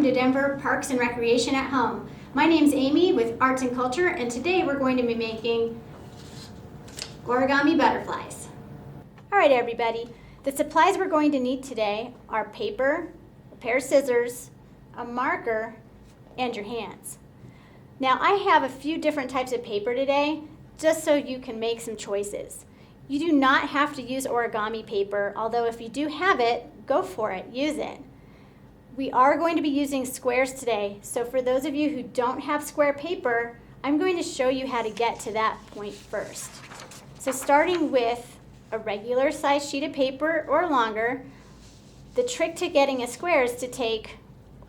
to Denver Parks and Recreation at Home. My name's Amy with Arts and Culture, and today we're going to be making origami butterflies. All right, everybody. The supplies we're going to need today are paper, a pair of scissors, a marker, and your hands. Now, I have a few different types of paper today, just so you can make some choices. You do not have to use origami paper, although if you do have it, go for it, use it. We are going to be using squares today, so for those of you who don't have square paper, I'm going to show you how to get to that point first. So starting with a regular size sheet of paper or longer, the trick to getting a square is to take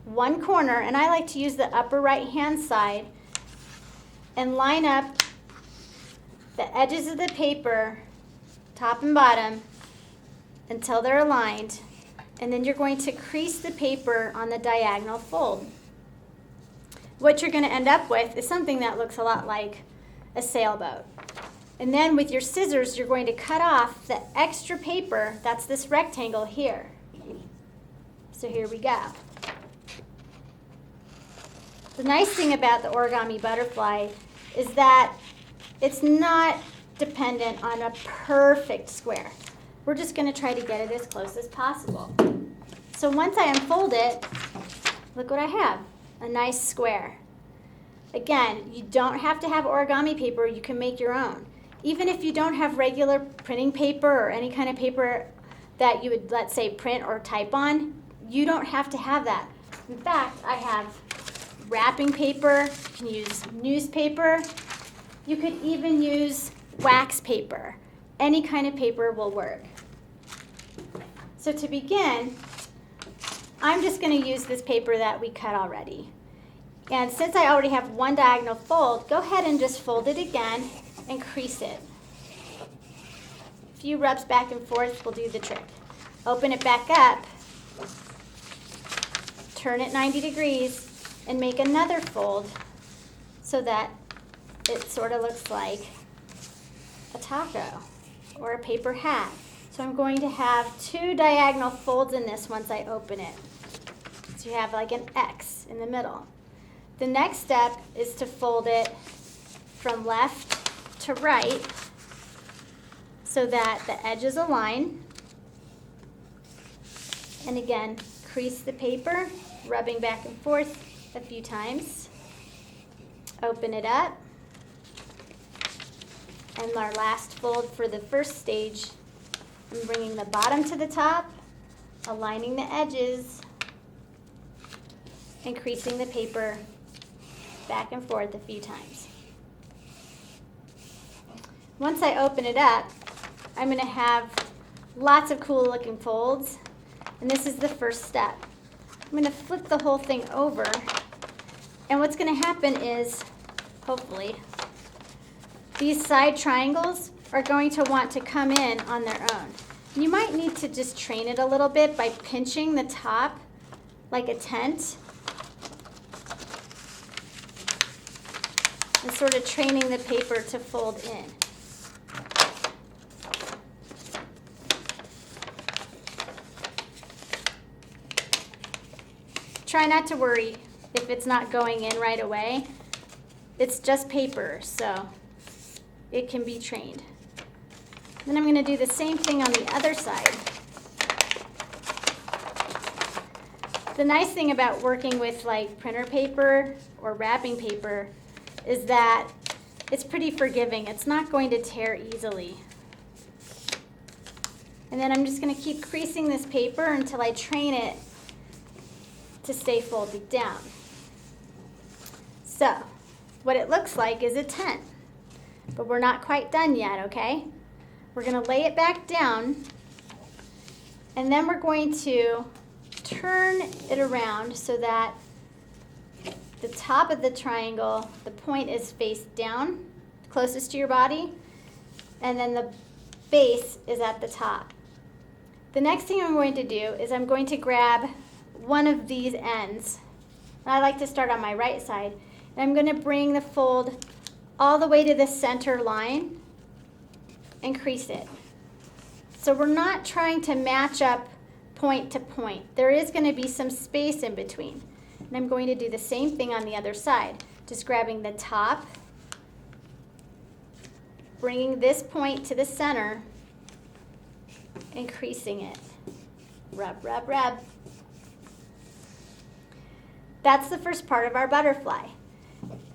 one corner, and I like to use the upper right hand side, and line up the edges of the paper, top and bottom, until they're aligned. And then you're going to crease the paper on the diagonal fold. What you're going to end up with is something that looks a lot like a sailboat. And then with your scissors, you're going to cut off the extra paper, that's this rectangle here. So here we go. The nice thing about the origami butterfly is that it's not dependent on a perfect square. We're just going to try to get it as close as possible. So once I unfold it, look what I have, a nice square. Again, you don't have to have origami paper, you can make your own. Even if you don't have regular printing paper or any kind of paper that you would, let's say, print or type on, you don't have to have that. In fact, I have wrapping paper, you can use newspaper, you could even use wax paper. Any kind of paper will work. So to begin, I'm just going to use this paper that we cut already. And since I already have one diagonal fold, go ahead and just fold it again and crease it. A few rubs back and forth will do the trick. Open it back up, turn it 90 degrees, and make another fold so that it sort of looks like a taco or a paper hat. So I'm going to have two diagonal folds in this once I open it. So you have like an X in the middle. The next step is to fold it from left to right so that the edges align. And again, crease the paper, rubbing back and forth a few times. Open it up. And our last fold for the first stage, I'm bringing the bottom to the top, aligning the edges, and creasing the paper back and forth a few times. Once I open it up, I'm going to have lots of cool looking folds, and this is the first step. I'm going to flip the whole thing over, and what's going to happen is, hopefully, these side triangles are going to want to come in on their own. You might need to just train it a little bit by pinching the top like a tent and sort of training the paper to fold in. Try not to worry if it's not going in right away. It's just paper, so it can be trained. Then I'm going to do the same thing on the other side. The nice thing about working with like printer paper or wrapping paper is that it's pretty forgiving. It's not going to tear easily. And then I'm just going to keep creasing this paper until I train it to stay folded down. So, what it looks like is a tent. But we're not quite done yet, okay? We're going to lay it back down, and then we're going to turn it around so that the top of the triangle, the point is face down, closest to your body, and then the base is at the top. The next thing I'm going to do is I'm going to grab one of these ends. I like to start on my right side, and I'm going to bring the fold all the way to the center line and crease it. So we're not trying to match up point to point. There is going to be some space in between. And I'm going to do the same thing on the other side. Just grabbing the top, bringing this point to the center, and creasing it. Rub, rub, rub. That's the first part of our butterfly.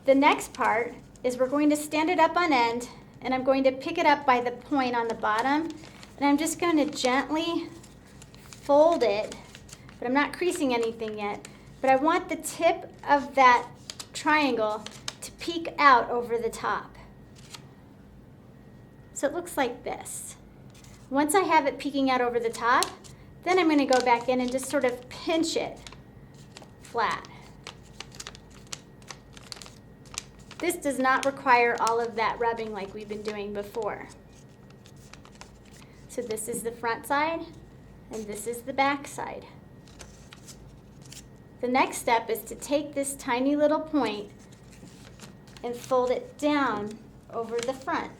The next part is we're going to stand it up on end, and I'm going to pick it up by the point on the bottom, and I'm just going to gently fold it, but I'm not creasing anything yet, but I want the tip of that triangle to peek out over the top. So it looks like this. Once I have it peeking out over the top, then I'm going to go back in and just sort of pinch it flat. This does not require all of that rubbing like we've been doing before. So this is the front side, and this is the back side. The next step is to take this tiny little point and fold it down over the front.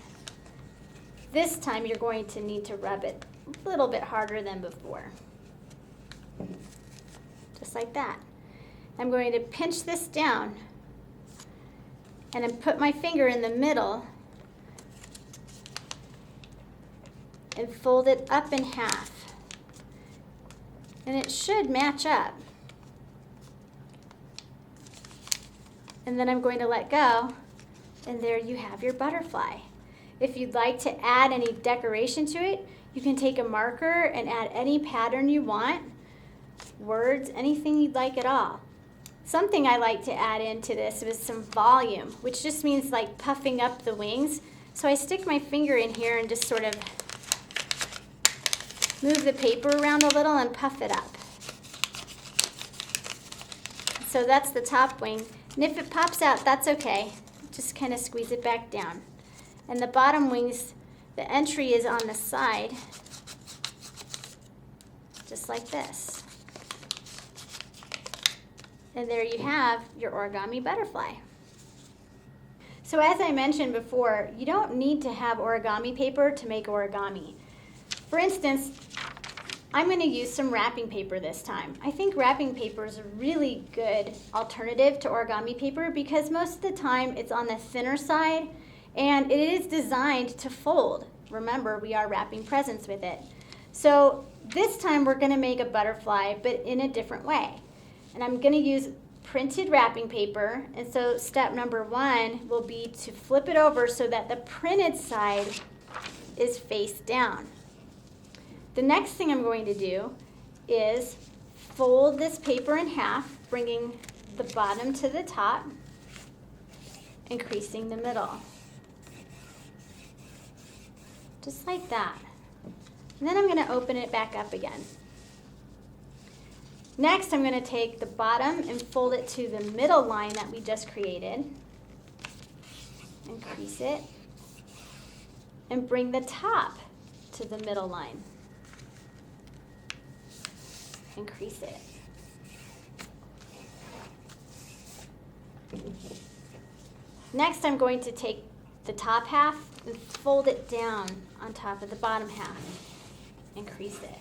This time you're going to need to rub it a little bit harder than before. Just like that. I'm going to pinch this down and then put my finger in the middle and fold it up in half. And it should match up. And then I'm going to let go, and there you have your butterfly. If you'd like to add any decoration to it, you can take a marker and add any pattern you want, words, anything you'd like at all. Something I like to add into this is some volume, which just means like puffing up the wings. So I stick my finger in here and just sort of move the paper around a little and puff it up. So that's the top wing. And if it pops out, that's okay. Just kind of squeeze it back down. And the bottom wings, the entry is on the side, just like this. And there you have your origami butterfly. So as I mentioned before, you don't need to have origami paper to make origami. For instance, I'm going to use some wrapping paper this time. I think wrapping paper is a really good alternative to origami paper because most of the time it's on the thinner side and it is designed to fold. Remember, we are wrapping presents with it. So this time we're going to make a butterfly, but in a different way. And I'm going to use printed wrapping paper. And so step number 1 will be to flip it over so that the printed side is face down. The next thing I'm going to do is fold this paper in half, bringing the bottom to the top and creasing the middle. Just like that. And then I'm going to open it back up again. Next, I'm going to take the bottom and fold it to the middle line that we just created and crease it and bring the top to the middle line and crease it. Next, I'm going to take the top half and fold it down on top of the bottom half and crease it.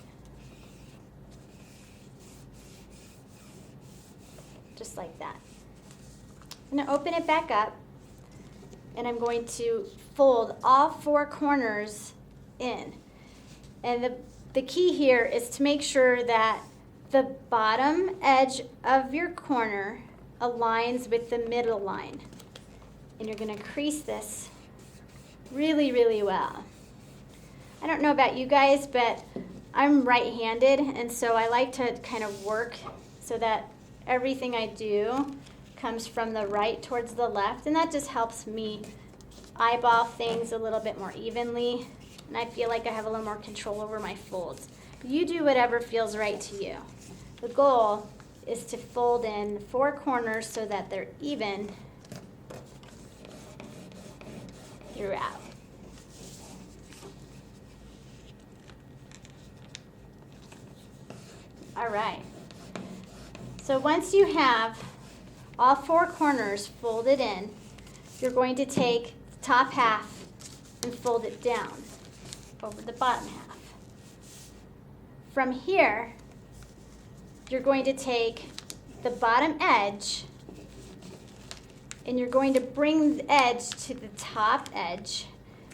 Just like that. I'm going to open it back up and I'm going to fold all 4 corners in. And the key here is to make sure that the bottom edge of your corner aligns with the middle line. And you're going to crease this really, really well. I don't know about you guys, but I'm right-handed, and so I like to kind of work so that everything I do comes from the right towards the left, and that just helps me eyeball things a little bit more evenly, and I feel like I have a little more control over my folds. You do whatever feels right to you. The goal is to fold in 4 corners so that they're even throughout. All right. So once you have all 4 corners folded in, you're going to take the top half and fold it down over the bottom half. From here, you're going to take the bottom edge, and you're going to bring the edge to the top edge,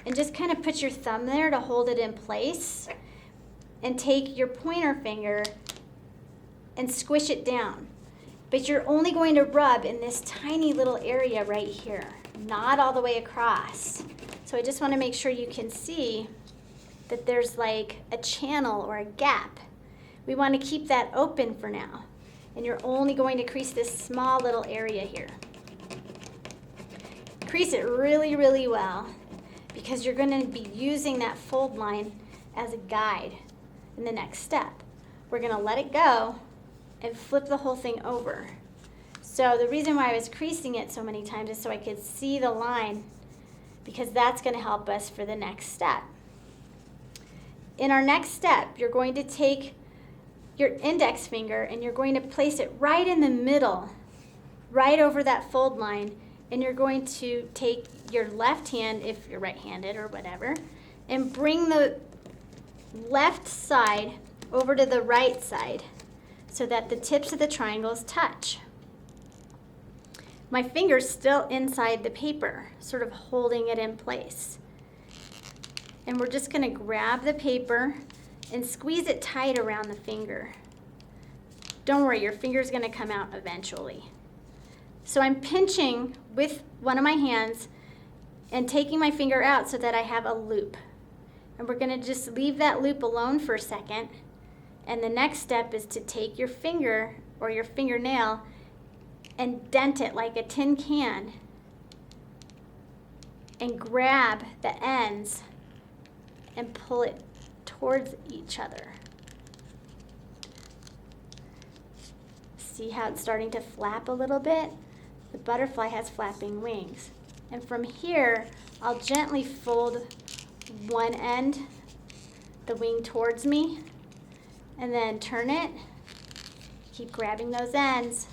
and just kind of put your thumb there to hold it in place, and take your pointer finger and squish it down. But you're only going to rub in this tiny little area right here, not all the way across. So I just want to make sure you can see that there's like a channel or a gap. We want to keep that open for now. And you're only going to crease this small little area here. Crease it really, really well, because you're going to be using that fold line as a guide in the next step. We're going to let it go and flip the whole thing over. So the reason why I was creasing it so many times is so I could see the line, because that's going to help us for the next step. In our next step, you're going to take your index finger and you're going to place it right in the middle, right over that fold line, and you're going to take your left hand, if you're right-handed or whatever, and bring the left side over to the right side so that the tips of the triangles touch. My finger's still inside the paper, sort of holding it in place. And we're just going to grab the paper and squeeze it tight around the finger. Don't worry, your finger's going to come out eventually. So I'm pinching with one of my hands and taking my finger out so that I have a loop. And we're going to just leave that loop alone for a second. And the next step is to take your finger or your fingernail and dent it like a tin can and grab the ends and pull it towards each other. See how it's starting to flap a little bit? The butterfly has flapping wings. And from here, I'll gently fold one end, the wing towards me, and then turn it. Keep grabbing those ends,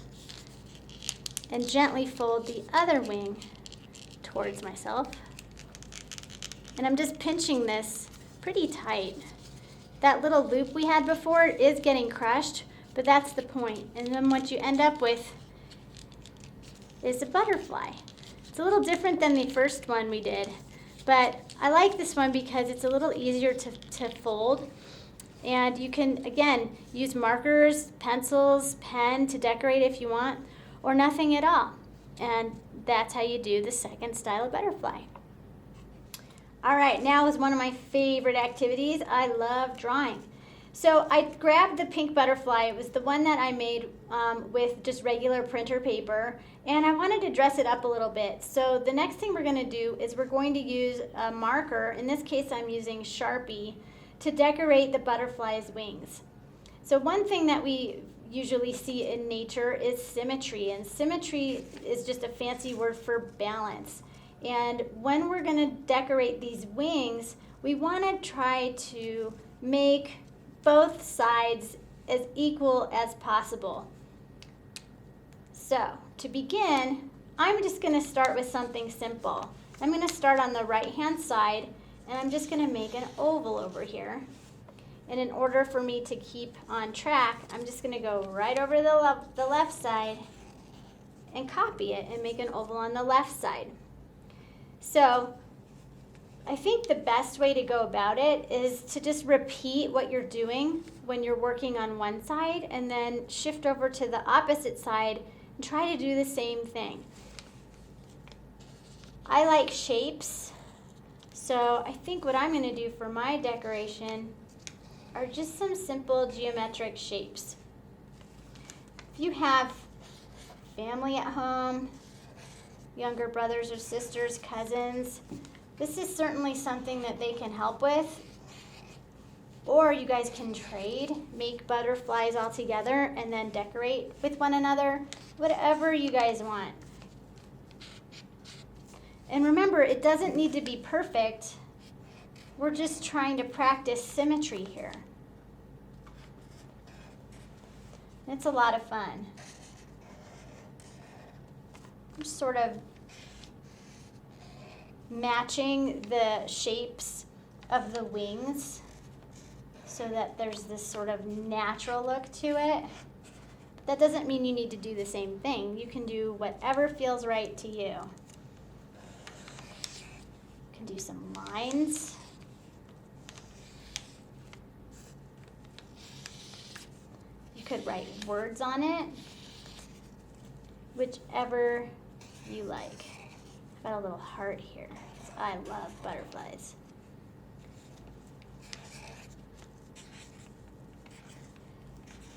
and gently fold the other wing towards myself. And I'm just pinching this pretty tight. That little loop we had before is getting crushed, but that's the point. And then what you end up with is a butterfly. It's a little different than the first one we did, but I like this one because it's a little easier to fold. And you can, again, use markers, pencils, pen to decorate if you want, or nothing at all. And that's how you do the second style of butterfly. All right, now is one of my favorite activities. I love drawing. So I grabbed the pink butterfly. It was the one that I made with just regular printer paper, and I wanted to dress it up a little bit. So the next thing we're going to do is we're going to use a marker. In this case, I'm using Sharpie to decorate the butterfly's wings. So one thing that we usually see in nature is symmetry, and symmetry is just a fancy word for balance. And when we're going to decorate these wings, we want to try to make both sides as equal as possible. So to begin, I'm just going to start with something simple. I'm going to start on the right-hand side, and I'm just going to make an oval over here. And in order for me to keep on track, I'm just going to go right over the left side and copy it and make an oval on the left side. So I think the best way to go about it is to just repeat what you're doing when you're working on one side, and then shift over to the opposite side and try to do the same thing. I like shapes, so I think what I'm going to do for my decoration are just some simple geometric shapes. If you have family at home, younger brothers or sisters, cousins, this is certainly something that they can help with. Or you guys can trade, make butterflies all together, and then decorate with one another, whatever you guys want. And remember, it doesn't need to be perfect. We're just trying to practice symmetry here. It's a lot of fun. I'm sort of matching the shapes of the wings so that there's this sort of natural look to it. that doesn't mean you need to do the same thing. You can do whatever feels right to you. You can do some lines. You could write words on it, whichever you like. I've got a little heart here. I love butterflies.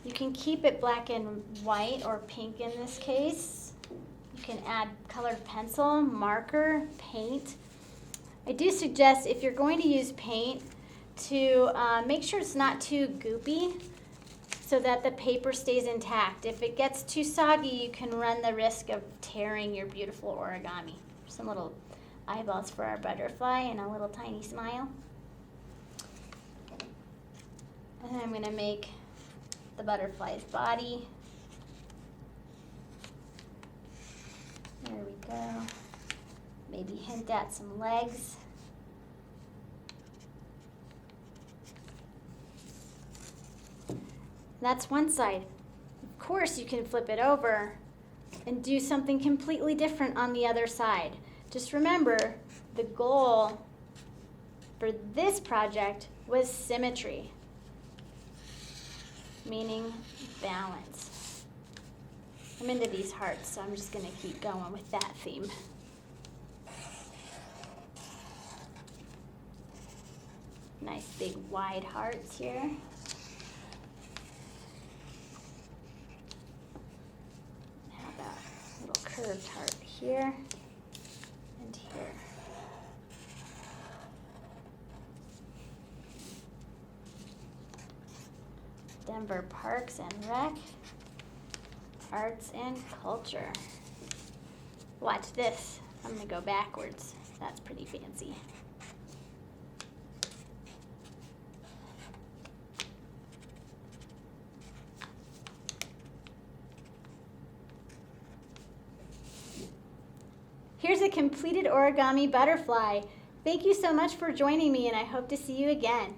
You can keep it black and white or pink in this case. You can add colored pencil, marker, paint. I do suggest if you're going to use paint to make sure it's not too goopy so that the paper stays intact. If it gets too soggy, you can run the risk of tearing your beautiful origami. Some little eyeballs for our butterfly and a little tiny smile. And then I'm going to make the butterfly's body. There we go. Maybe hint at some legs. That's one side. Of course, you can flip it over and do something completely different on the other side. Just remember, the goal for this project was symmetry, meaning balance. I'm into these hearts, so I'm just going to keep going with that theme. Nice big wide hearts here. How about a little curved heart here and here. Denver Parks and Rec, Arts and Culture. Watch this. I'm going to go backwards. That's pretty fancy. Here's a completed origami butterfly. Thank you so much for joining me, and I hope to see you again.